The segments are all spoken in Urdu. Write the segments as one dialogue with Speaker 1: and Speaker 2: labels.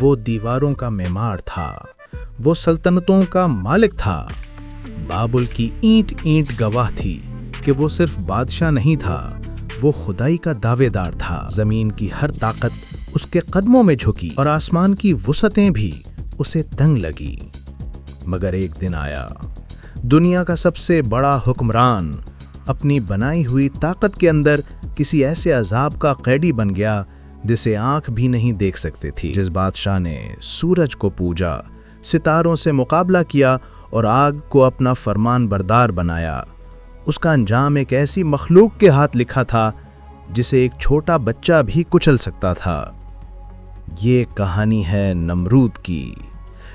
Speaker 1: وہ دیواروں کا معمار تھا، وہ سلطنتوں کا مالک تھا۔ بابل کی اینٹ اینٹ گواہ تھی کہ وہ صرف بادشاہ نہیں تھا، وہ خدائی کا دعوے دار تھا۔ زمین کی ہر طاقت اس کے قدموں میں جھکی اور آسمان کی وسعتیں بھی اسے تنگ لگی۔ مگر ایک دن آیا، دنیا کا سب سے بڑا حکمران اپنی بنائی ہوئی طاقت کے اندر کسی ایسے عذاب کا قیدی بن گیا جسے آنکھ بھی نہیں دیکھ سکتے تھی۔ جس بادشاہ نے سورج کو پوجا، ستاروں سے مقابلہ کیا اور آگ کو اپنا فرمان بردار بنایا، اس کا انجام ایک ایسی مخلوق کے ہاتھ لکھا تھا جسے ایک چھوٹا بچہ بھی کچل سکتا تھا۔ یہ کہانی ہے نمرود کی،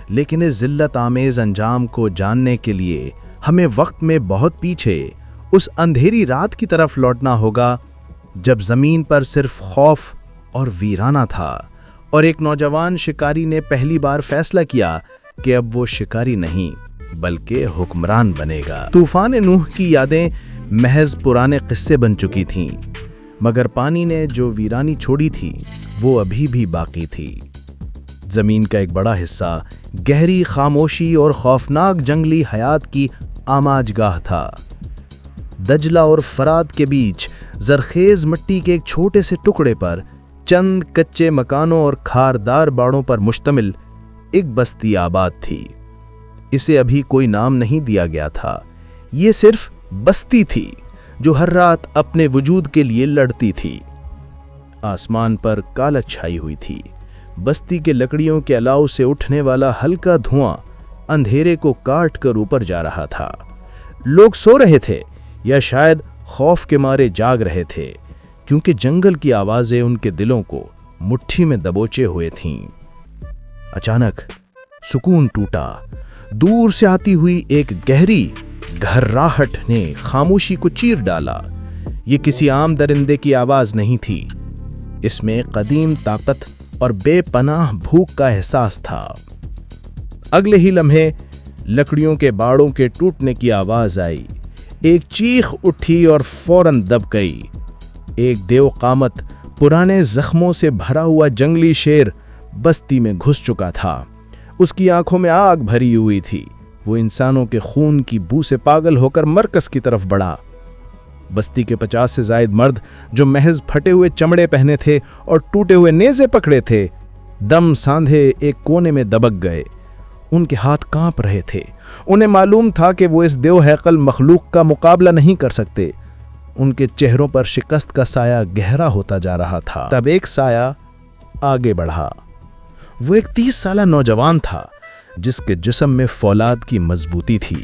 Speaker 1: لیکن اس ذلت آمیز انجام کو جاننے کے لیے ہمیں وقت میں بہت پیچھے اس اندھیری رات کی طرف لوٹنا ہوگا جب زمین پر صرف خوف اور ویرانہ تھا، اور ایک نوجوان شکاری نے پہلی بار فیصلہ کیا کہ اب وہ شکاری نہیں بلکہ حکمران بنے گا۔ طوفان نوح کی یادیں محض پرانے قصے بن چکی تھیں، مگر پانی نے جو ویرانی چھوڑی تھی وہ ابھی بھی باقی تھی۔ زمین کا ایک بڑا حصہ گہری خاموشی اور خوفناک جنگلی حیات کی آماج گاہ تھا۔ دجلہ اور فرات کے بیچ زرخیز مٹی کے ایک چھوٹے سے ٹکڑے پر چند کچے مکانوں اور کھاردار باڑوں پر مشتمل ایک بستی آباد تھی۔ اسے ابھی کوئی نام نہیں دیا گیا تھا، یہ صرف بستی تھی جو ہر رات اپنے وجود کے لیے لڑتی تھی۔ آسمان پر کالک چھائی ہوئی تھی، بستی کے لکڑیوں کے الاؤ سے اٹھنے والا ہلکا دھواں اندھیرے کو کاٹ کر اوپر جا رہا تھا۔ لوگ سو رہے تھے یا شاید خوف کے مارے جاگ رہے تھے، کیونکہ جنگل کی آوازیں ان کے دلوں کو مٹھی میں دبوچے ہوئے تھیں۔ اچانک سکون ٹوٹا، دور سے آتی ہوئی ایک گہری گھرراہٹ نے خاموشی کو چیر ڈالا۔ یہ کسی عام درندے کی آواز نہیں تھی، اس میں قدیم طاقت اور بے پناہ بھوک کا احساس تھا۔ اگلے ہی لمحے لکڑیوں کے باڑوں کے ٹوٹنے کی آواز آئی، ایک چیخ اٹھی اور فوراً دب گئی۔ ایک دیو قامت پرانے زخموں سے بھرا ہوا جنگلی شیر بستی میں گھس چکا تھا۔ اس کی آنکھوں میں آگ بھری ہوئی تھی، وہ انسانوں کے خون کی بو سے پاگل ہو کر مرکز کی طرف بڑھا۔ بستی کے 50 سے زائد مرد جو محض پھٹے ہوئے چمڑے پہنے تھے اور ٹوٹے ہوئے نیزے پکڑے تھے، دم ساندھے ایک کونے میں دبک گئے۔ ان کے ہاتھ کانپ رہے تھے، انہیں معلوم تھا کہ وہ اس دیو ہیکل مخلوق کا مقابلہ نہیں کر سکتے۔ ان کے چہروں پر شکست کا سایہ گہرا ہوتا جا رہا تھا۔ تب ایک سایہ آگے بڑھا۔ وہ ایک 30 سالہ نوجوان تھا جس کے جسم میں فولاد کی مضبوطی تھی۔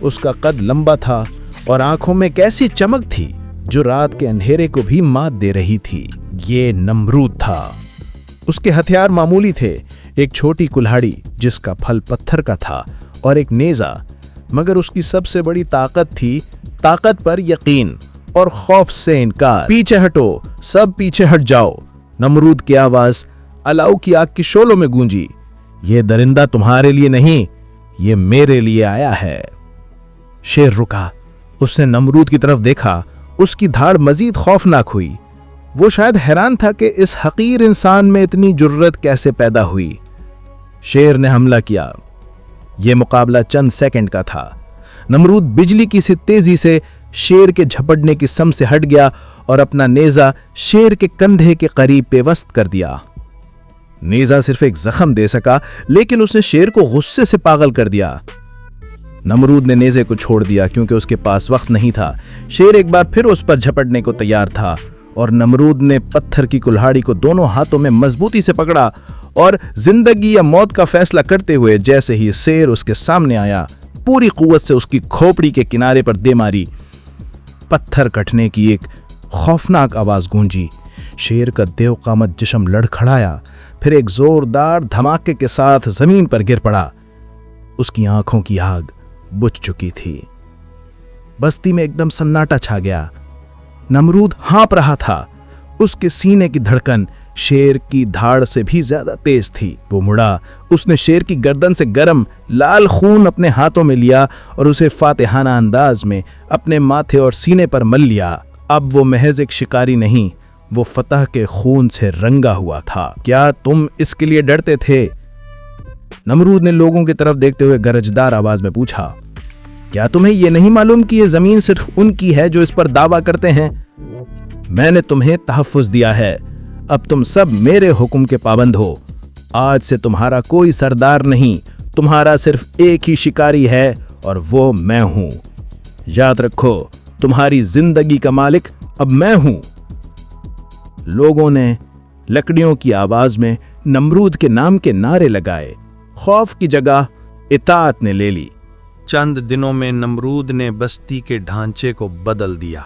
Speaker 1: اس کا قد لمبا تھا اور آنکھوں میں ایک ایسی چمک تھی جو رات کے اندھیرے کو بھی مات دے رہی تھی۔ یہ نمرود تھا۔ اس کے ہتھیار معمولی تھے، ایک چھوٹی کلہاڑی جس کا پھل پتھر کا تھا اور ایک نیزہ، مگر اس کی سب سے بڑی طاقت تھی طاقت پر یقین اور خوف سے انکار۔ پیچھے ہٹو، سب پیچھے ہٹ جاؤ، نمرود کی آواز الاؤ کی آگ کی شعلوں میں گونجی۔ یہ درندہ تمہارے لیے نہیں، یہ میرے لیے آیا ہے۔ شیر رکا، اس نے نمرود کی طرف دیکھا، اس کی دھاڑ مزید خوفناک ہوئی۔ وہ شاید حیران تھا کہ اس حقیر انسان میں اتنی جرت کیسے پیدا ہوئی۔ شیر نے حملہ کیا۔ یہ مقابلہ چند سیکنڈ کا تھا۔ نمرود بجلی کی سی تیزی سے شیر کے جھپٹنے کی سم سے ہٹ گیا اور اپنا نیزہ شیر کے کندھے کے قریب پیوست کر دیا۔ نیزہ صرف ایک زخم دے سکا، لیکن اس نے شیر کو غصے سے پاگل کر دیا۔ نمرود نے نیزے کو چھوڑ دیا کیونکہ اس کے پاس وقت نہیں تھا۔ شیر ایک بار پھر اس پر جھپٹنے کو تیار تھا اور نمرود نے پتھر کی کلہاڑی کو دونوں ہاتھوں میں مضبوطی سے پکڑا اور زندگی یا موت کا فیصلہ کرتے ہوئے جیسے ہی شیر اس کے سامنے آیا، پوری قوت سے اس کی کھوپڑی کے کنارے پر دے ماری۔ پتھر کٹنے کی ایک خوفناک آواز گونجی۔ شیر کا دیو قامت جسم لڑکھڑایا، پھر ایک زوردار دھماکے کے ساتھ زمین پر گر پڑا۔ اس کی آنکھوں کی آگ بجھ چکی تھی۔ بستی میں ایک دم سناٹا چھا گیا۔ نمرود ہانپ رہا تھا، اس کے سینے کی دھڑکن شیر کی دھاڑ سے بھی زیادہ تیز تھی۔ وہ مڑا، اس نے شیر کی گردن سے گرم لال خون اپنے ہاتھوں میں لیا اور اسے فاتحانہ انداز میں اپنے ماتھے اور سینے پر مل لیا۔ اب وہ محض ایک شکاری نہیں، وہ فتح کے خون سے رنگا ہوا تھا۔ کیا تم اس کے لیے ڈرتے تھے؟ نمرود نے لوگوں کی طرف دیکھتے ہوئے گرجدار آواز میں پوچھا۔ کیا تمہیں یہ نہیں معلوم کہ یہ زمین صرف ان کی ہے جو اس پر دعویٰ کرتے ہیں؟ میں نے تمہیں تحفظ دیا ہے، اب تم سب میرے حکم کے پابند ہو۔ آج سے تمہارا کوئی سردار نہیں، تمہارا صرف ایک ہی شکاری ہے اور وہ میں ہوں۔ یاد رکھو، تمہاری زندگی کا مالک اب میں ہوں۔ لوگوں نے لکڑیوں کی آواز میں نمرود کے نام کے نعرے لگائے۔ خوف کی جگہ اطاعت نے لے لی۔
Speaker 2: چند دنوں میں نمرود نے بستی کے ڈھانچے کو بدل دیا۔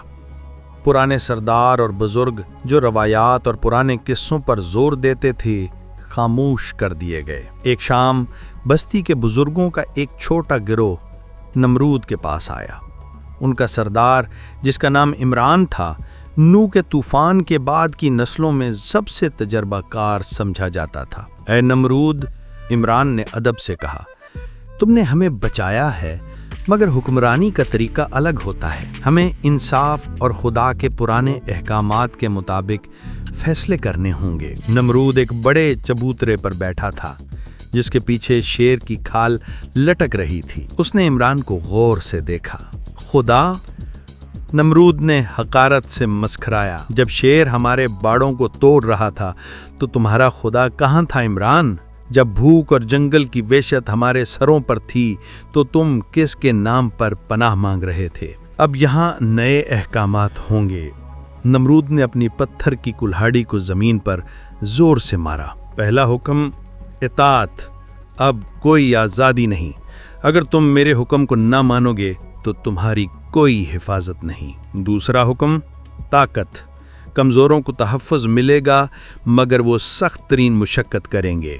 Speaker 2: پرانے سردار اور بزرگ جو روایات اور پرانے قصوں پر زور دیتے تھے، خاموش کر دیے گئے۔ ایک شام بستی کے بزرگوں کا ایک چھوٹا گروہ نمرود کے پاس آیا۔ ان کا سردار، جس کا نام عمران تھا، نوح کے طوفان کے بعد کی نسلوں میں سب سے تجربہ کار سمجھا جاتا تھا۔ اے نمرود، عمران نے ادب سے کہا، تم نے ہمیں بچایا ہے، مگر حکمرانی کا طریقہ الگ ہوتا ہے۔ ہمیں انصاف اور خدا کے پرانے احکامات کے مطابق فیصلے کرنے ہوں گے۔ نمرود ایک بڑے چبوترے پر بیٹھا تھا جس کے پیچھے شیر کی کھال لٹک رہی تھی۔ اس نے عمران کو غور سے دیکھا۔ خدا؟ نمرود نے حقارت سے مسکرایا۔ جب شیر ہمارے باڑوں کو توڑ رہا تھا تو تمہارا خدا کہاں تھا عمران؟ جب بھوک اور جنگل کی وحشت ہمارے سروں پر تھی تو تم کس کے نام پر پناہ مانگ رہے تھے؟ اب یہاں نئے احکامات ہوں گے۔ نمرود نے اپنی پتھر کی کلہاڑی کو زمین پر زور سے مارا۔ پہلا حکم اطاعت، اب کوئی آزادی نہیں۔ اگر تم میرے حکم کو نہ مانو گے تو تمہاری کوئی حفاظت نہیں۔ دوسرا حکم طاقت، کمزوروں کو تحفظ ملے گا مگر وہ سخت ترین مشقت کریں گے۔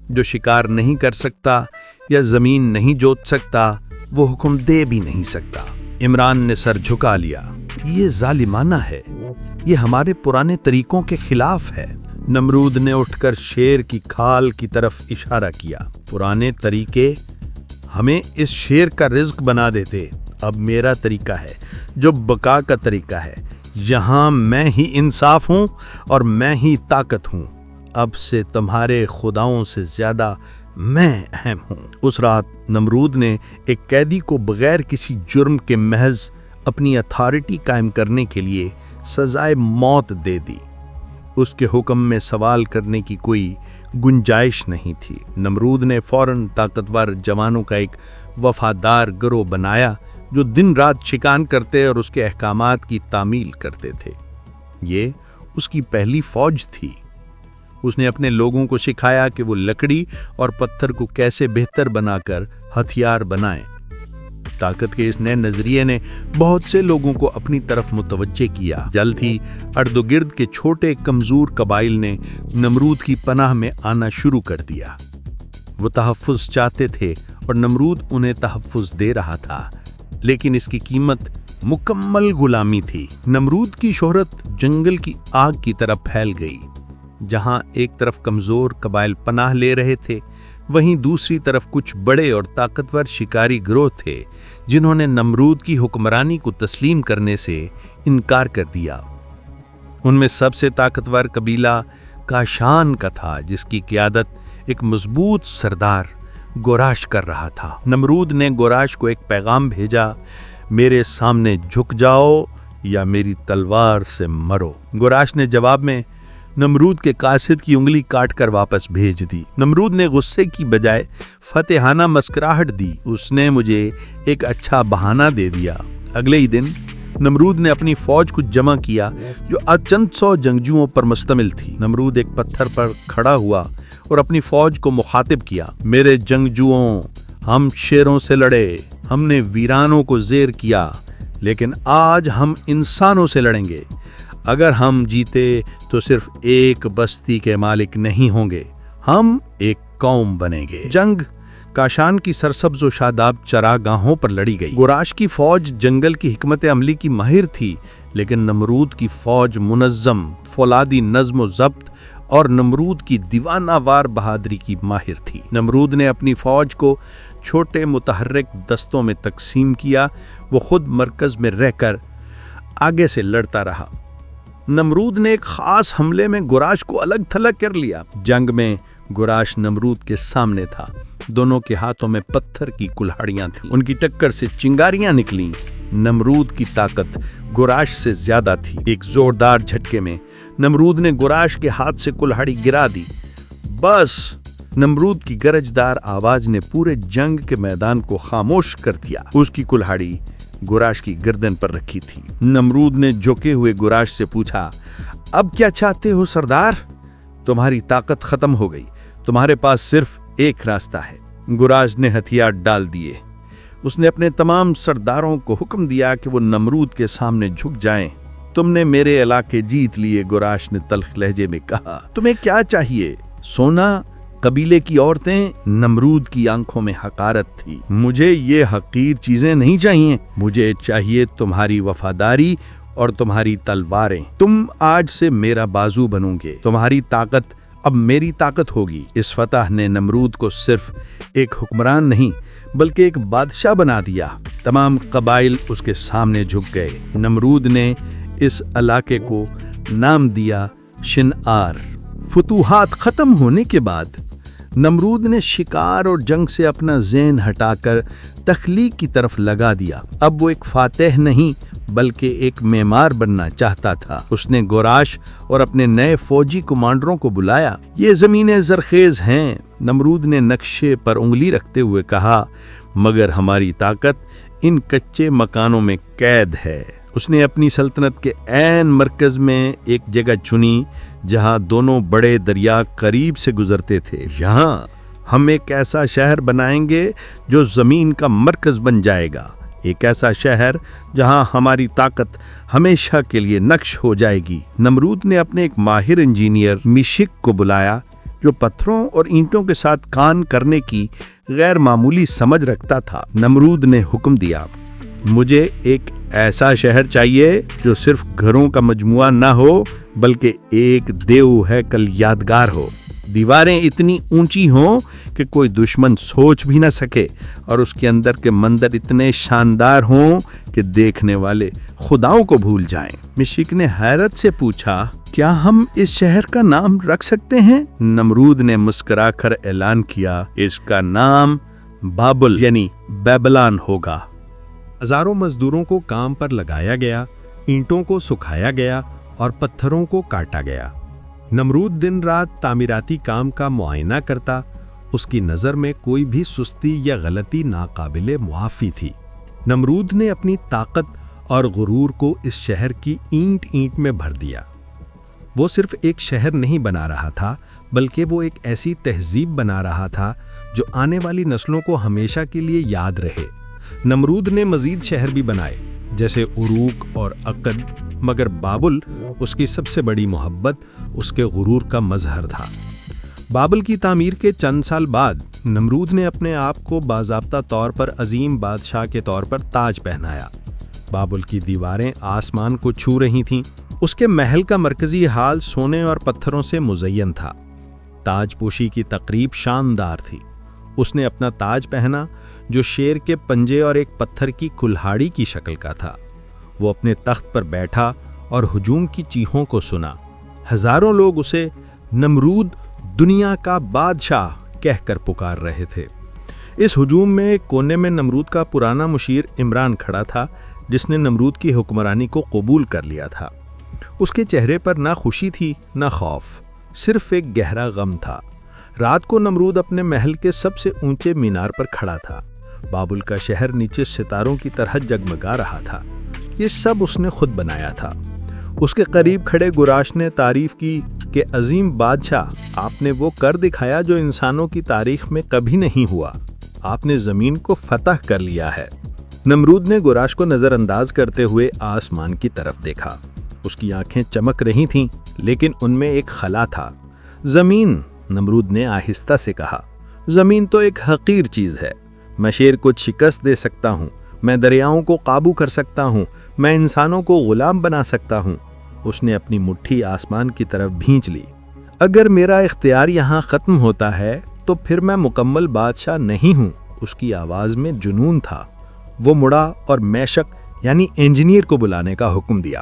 Speaker 2: جو شکار نہیں کر سکتا یا زمین نہیں جوت سکتا وہ حکم دے بھی نہیں سکتا۔ عمران نے سر جھکا لیا۔ یہ ظالمانہ ہے، یہ ہمارے پرانے طریقوں کے خلاف ہے۔ نمرود نے اٹھ کر شیر کی کھال کی طرف اشارہ کیا۔ پرانے طریقے ہمیں اس شیر کا رزق بنا دیتے، اب میرا طریقہ ہے جو بقا کا طریقہ ہے۔ یہاں میں ہی انصاف ہوں اور میں ہی طاقت ہوں۔ اب سے تمہارے خداؤں سے زیادہ میں اہم ہوں۔ اس رات نمرود نے ایک قیدی کو بغیر کسی جرم کے محض اپنی اتھارٹی قائم کرنے کے لیے سزائے موت دے دی۔ اس کے حکم میں سوال کرنے کی کوئی گنجائش نہیں تھی۔ نمرود نے فوراً طاقتور جوانوں کا ایک وفادار گروہ بنایا جو دن رات شکار کرتے اور اس کے احکامات کی تعمیل کرتے تھے۔ یہ اس کی پہلی فوج تھی۔ اس نے اپنے لوگوں کو سکھایا کہ وہ لکڑی اور پتھر کو کیسے بہتر بنا کر ہتھیار بنائیں۔ طاقت کے اس نئے نظریے نے بہت سے لوگوں کو اپنی طرف متوجہ کیا۔ جلد ہی ارد گرد کے چھوٹے کمزور قبائل نے نمرود کی پناہ میں آنا شروع کر دیا۔ وہ تحفظ چاہتے تھے اور نمرود انہیں تحفظ دے رہا تھا، لیکن اس کی قیمت مکمل غلامی تھی۔ نمرود کی شہرت جنگل کی آگ کی طرح پھیل گئی۔ جہاں ایک طرف کمزور قبائل پناہ لے رہے تھے، وہیں دوسری طرف کچھ بڑے اور طاقتور شکاری گروہ تھے جنہوں نے نمرود کی حکمرانی کو تسلیم کرنے سے انکار کر دیا۔ ان میں سب سے طاقتور قبیلہ کاشان کا تھا، جس کی قیادت ایک مضبوط سردار گوراش کر رہا تھا۔ نمرود نے گوراش کو ایک پیغام بھیجا، میرے سامنے جھک جاؤ یا میری تلوار سے مرو۔ گوراش نے جواب میں نمرود کے قاصد کی انگلی کاٹ کر واپس بھیج دی۔ نمرود نے غصے کی بجائے فتحانہ مسکراہٹ دی۔ اس نے مجھے ایک اچھا بہانہ دے دیا۔ اگلے ہی دن نمرود نے اپنی فوج کو جمع کیا جو چند سو جنگجوؤں پر مشتمل تھی۔ نمرود ایک پتھر پر کھڑا ہوا اور اپنی فوج کو مخاطب کیا، میرے جنگجوؤں، ہم شیروں سے لڑے، ہم نے ویرانوں کو زیر کیا، لیکن آج ہم انسانوں سے لڑیں گے۔ اگر ہم جیتے تو صرف ایک بستی کے مالک نہیں ہوں گے، ہم ایک قوم بنیں گے۔ جنگ کاشان کی سرسبز و شاداب چراگاہوں پر لڑی گئی۔ گوراش کی فوج جنگل کی حکمت عملی کی ماہر تھی، لیکن نمرود کی فوج منظم، فولادی نظم و ضبط اور نمرود کی دیوانہ وار بہادری کی ماہر تھی۔ نمرود نے اپنی فوج کو چھوٹے متحرک دستوں میں تقسیم کیا۔ وہ خود مرکز میں رہ کر آگے سے لڑتا رہا۔ نمرود نے ایک خاص حملے میں گراش کو الگ تھلگ کر لیا۔ جنگ میں گراش نمرود کے سامنے تھا، دونوں کے ہاتھوں میں پتھر کی کلہاڑیاں تھیں، ان کی ٹکر سے چنگاریاں نکلیں۔ نمرود کی طاقت گراش سے زیادہ تھی۔ ایک زوردار جھٹکے میں نمرود نے گراش کے ہاتھ سے کلہاڑی گرا دی۔ بس! نمرود کی گرجدار آواز نے پورے جنگ کے میدان کو خاموش کر دیا۔ اس کی کلہاڑی گراش کی گردن پر رکھی تھی۔ نمرود نے جھکے ہوئے گراش سے پوچھا، اب کیا چاہتے ہو سردار؟ تمہاری طاقت ختم ہو گئی، تمہارے پاس صرف ایک راستہ ہے۔ گراش نے ہتھیار ڈال دیے۔ اس نے اپنے تمام سرداروں کو حکم دیا کہ وہ نمرود کے سامنے جھک جائیں۔ تم نے میرے علاقے جیت لیے، گراش نے تلخ لہجے میں کہا۔ تمہیں کیا چاہیے؟ سونا؟ قبیلے کی عورتیں؟ نمرود کی آنکھوں میں حقارت تھی۔ مجھے یہ حقیر چیزیں نہیں چاہیے، مجھے چاہیے تمہاری وفاداری اور تمہاری تلواریں۔ تم آج سے میرا بازو بنو گے، تمہاری طاقت اب میری طاقت ہوگی۔ اس فتح نے نمرود کو صرف ایک حکمران نہیں بلکہ ایک بادشاہ بنا دیا۔ تمام قبائل اس کے سامنے جھک گئے۔ نمرود نے اس علاقے کو نام دیا شنعار۔ فتوحات ختم ہونے کے بعد نمرود نے شکار اور جنگ سے اپنا ذہن ہٹا کر تخلیق کی طرف لگا دیا۔ اب وہ ایک فاتح نہیں بلکہ ایک معمار بننا چاہتا تھا۔ اس نے گراش اور اپنے نئے فوجی کمانڈروں کو بلایا۔ یہ زمینیں زرخیز ہیں، نمرود نے نقشے پر انگلی رکھتے ہوئے کہا، مگر ہماری طاقت ان کچے مکانوں میں قید ہے۔ اس نے اپنی سلطنت کے عین مرکز میں ایک جگہ چنی جہاں دونوں بڑے دریا قریب سے گزرتے تھے۔ یہاں ہم ایک ایسا شہر بنائیں گے جو زمین کا مرکز بن جائے گا، ایک ایسا شہر جہاں ہماری طاقت ہمیشہ کے لیے نقش ہو جائے گی۔ نمرود نے اپنے ایک ماہر انجینئر میشک کو بلایا جو پتھروں اور اینٹوں کے ساتھ کام کرنے کی غیر معمولی سمجھ رکھتا تھا۔ نمرود نے حکم دیا، مجھے ایک ایسا شہر چاہیے جو صرف گھروں کا مجموعہ نہ ہو بلکہ ایک دیو ہیکل یادگار ہو۔ دیواریں اتنی اونچی ہوں کہ کوئی دشمن سوچ بھی نہ سکے اور اس کے اندر کے منظر اتنے شاندار ہوں کہ دیکھنے والے خداؤں کو بھول جائیں۔ مشک نے حیرت سے پوچھا، کیا ہم اس شہر کا نام رکھ سکتے ہیں؟ نمرود نے مسکرا کر اعلان کیا، اس کا نام بابل یعنی بیبلان ہوگا۔
Speaker 1: ہزاروں مزدوروں کو کام پر لگایا گیا، اینٹوں کو سکھایا گیا اور پتھروں کو کاٹا گیا۔ نمرود دن رات تعمیراتی کام کا معائنہ کرتا، اس کی نظر میں کوئی بھی سستی یا غلطی ناقابل معافی تھی۔ نمرود نے اپنی طاقت اور غرور کو اس شہر کی اینٹ اینٹ میں بھر دیا۔ وہ صرف ایک شہر نہیں بنا رہا تھا بلکہ وہ ایک ایسی تہذیب بنا رہا تھا جو آنے والی نسلوں کو ہمیشہ کے لیے یاد رہے۔ نمرود نے مزید شہر بھی بنائے جیسے عروق اور عقد، مگر بابل اس کی سب سے بڑی محبت اس کے غرور کا مظہر تھا۔ بابل کی تعمیر کے چند سال بعد نمرود نے اپنے آپ کو باضابطہ طور پر عظیم بادشاہ کے طور پر تاج پہنایا۔ بابل کی دیواریں آسمان کو چھو رہی تھیں۔ اس کے محل کا مرکزی حال سونے اور پتھروں سے مزین تھا۔ تاج پوشی کی تقریب شاندار تھی۔ اس نے اپنا تاج پہنا جو شیر کے پنجے اور ایک پتھر کی کلہاڑی کی شکل کا تھا۔ وہ اپنے تخت پر بیٹھا اور ہجوم کی چیخوں کو سنا۔ ہزاروں لوگ اسے نمرود دنیا کا بادشاہ کہہ کر پکار رہے تھے۔ اس ہجوم میں ایک کونے میں نمرود کا پرانا مشیر عمران کھڑا تھا جس نے نمرود کی حکمرانی کو قبول کر لیا تھا۔ اس کے چہرے پر نہ خوشی تھی نہ خوف، صرف ایک گہرا غم تھا۔ رات کو نمرود اپنے محل کے سب سے اونچے مینار پر کھڑا تھا۔ بابل کا شہر نیچے ستاروں کی طرح جگمگا رہا تھا۔ یہ سب اس نے خود بنایا تھا۔ اس کے قریب کھڑے گراش نے تعریف کی کہ عظیم بادشاہ، آپ نے وہ کر دکھایا جو انسانوں کی تاریخ میں کبھی نہیں ہوا۔ آپ نے زمین کو فتح کر لیا ہے۔ نمرود نے گراش کو نظر انداز کرتے ہوئے آسمان کی طرف دیکھا۔ اس کی آنکھیں چمک رہی تھیں لیکن ان میں ایک خلا تھا۔ زمین، نمرود نے آہستہ سے کہا، زمین تو ایک حقیر چیز ہے۔ میں شیر کو شکست دے سکتا ہوں، میں دریاؤں کو قابو کر سکتا ہوں، میں انسانوں کو غلام بنا سکتا ہوں۔ اس نے اپنی مٹھی آسمان کی طرف بھینچ لی۔ اگر میرا اختیار یہاں ختم ہوتا ہے تو پھر میں مکمل بادشاہ نہیں ہوں۔ اس کی آواز میں جنون تھا۔ وہ مڑا اور میشک یعنی انجینئر کو بلانے کا حکم دیا۔